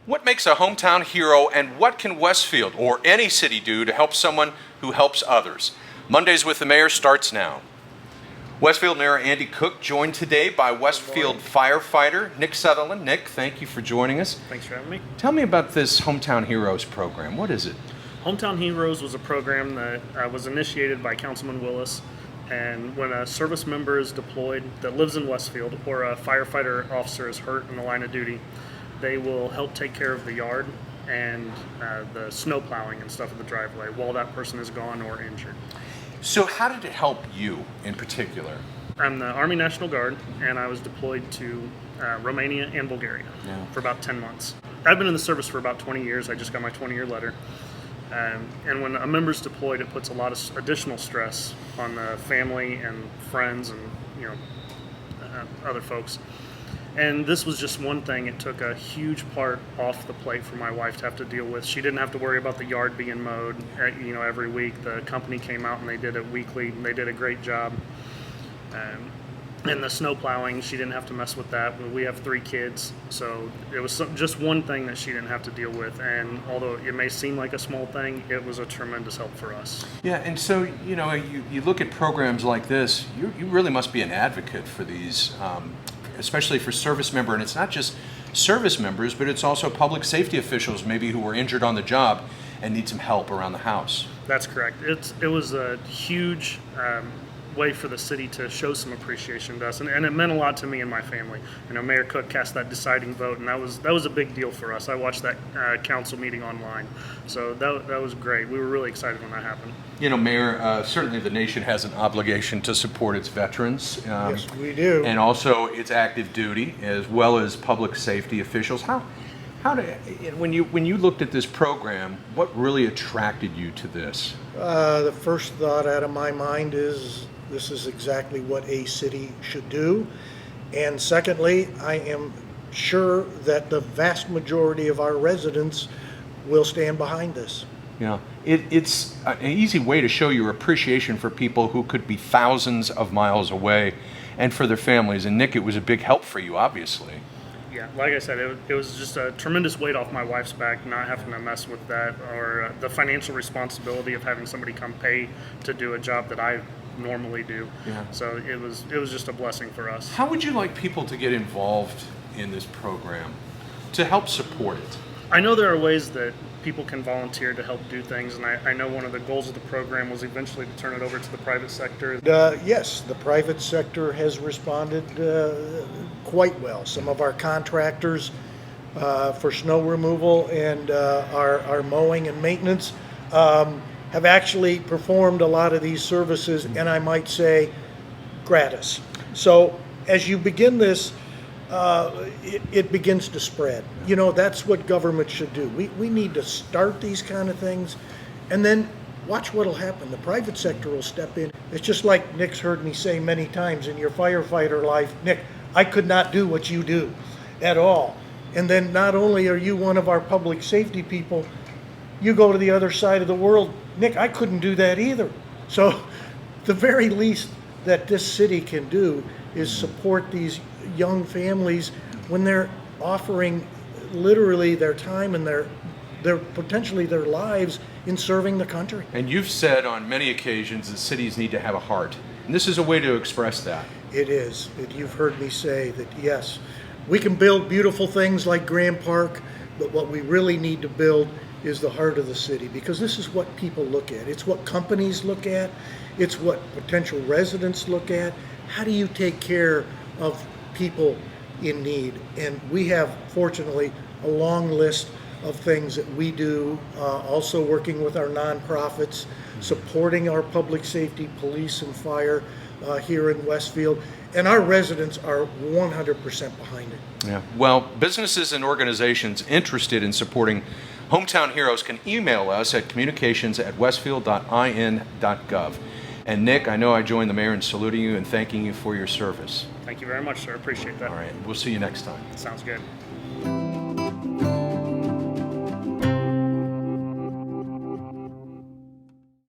What makes a hometown hero, and what can Westfield or any city do to help someone who helps others? Mondays with the Mayor starts now. Westfield Mayor Andy Cook joined today by Westfield firefighter Nick Sutherland. Nick, thank you for joining us. Thanks for having me. Tell me about this Hometown Heroes program. What is it? Hometown Heroes was a program that was initiated by Councilman Willis, and when a service member is deployed that lives in Westfield or a firefighter officer is hurt in the line of duty, they will help take care of the yard and the snow plowing and stuff in the driveway while that person is gone or injured. So how did it help you in particular? I'm the Army National Guard, and I was deployed to Romania and Bulgaria for about 10 months. I've been in the service for about 20 years. I just got my 20-year letter. And when a member's deployed, it puts a lot of additional stress on the family and friends and other folks. And this was just one thing. It took a huge part off the plate for my wife to have to deal with. She didn't have to worry about the yard being mowed, every week. The company came out and they did it weekly. And they did a great job. And the snow plowing, she didn't have to mess with that. We have 3 kids, so it was just one thing that she didn't have to deal with. And although it may seem like a small thing, it was a tremendous help for us. Yeah, and so, you look at programs like this, you really must be an advocate for these, especially for service member. And it's not just service members, but it's also public safety officials maybe who were injured on the job and need some help around the house. That's correct. It was a huge way for the city to show some appreciation to us, and it meant a lot to me and my family. Mayor Cook cast that deciding vote, and that was a big deal for us. I watched that council meeting online, so that was great. We were really excited when that happened. Mayor, certainly the nation has an obligation to support its veterans. Yes, we do. And also its active duty, as well as public safety officials. When you looked at this program, what really attracted you to this? The first thought out of my mind is this is exactly what a city should do. And secondly, I am sure that the vast majority of our residents will stand behind this. Yeah, it's an easy way to show your appreciation for people who could be thousands of miles away and for their families. And Nick, it was a big help for you, obviously. Yeah, like I said, it was just a tremendous weight off my wife's back, not having to mess with that, or the financial responsibility of having somebody come pay to do a job that I normally do. Yeah. So it was just a blessing for us. How would you like people to get involved in this program to help support it? I know there are ways that people can volunteer to help do things, and I know one of the goals of the program was eventually to turn it over to the private sector. Yes, the private sector has responded quite well. Some of our contractors for snow removal and our mowing and maintenance have actually performed a lot of these services, and I might say gratis. So as you begin this, it begins to spread. That's what government should do. We need to start these kind of things, and then watch what'll happen. The private sector will step in. It's just like Nick's heard me say many times in your firefighter life, Nick, I could not do what you do at all. And then not only are you one of our public safety people, you go to the other side of the world, Nick, I couldn't do that either. So the very least that this city can do is support these young families when they're offering literally their time and their potentially their lives in serving the country. And you've said on many occasions that cities need to have a heart, and this is a way to express that. It is. You've heard me say that, yes, we can build beautiful things like Grand Park, but what we really need to build is the heart of the city, because this is what people look at. It's what companies look at. It's what potential residents look at. How do you take care of people in need? And we have, fortunately, a long list of things that we do, also working with our nonprofits, supporting our public safety, police and fire here in Westfield. And our residents are 100% behind it. Yeah. Well, businesses and organizations interested in supporting Hometown Heroes can email us at communications@westfield.in.gov. And Nick, I know I join the mayor in saluting you and thanking you for your service. Thank you very much, sir. Appreciate that. All right. We'll see you next time. Sounds good.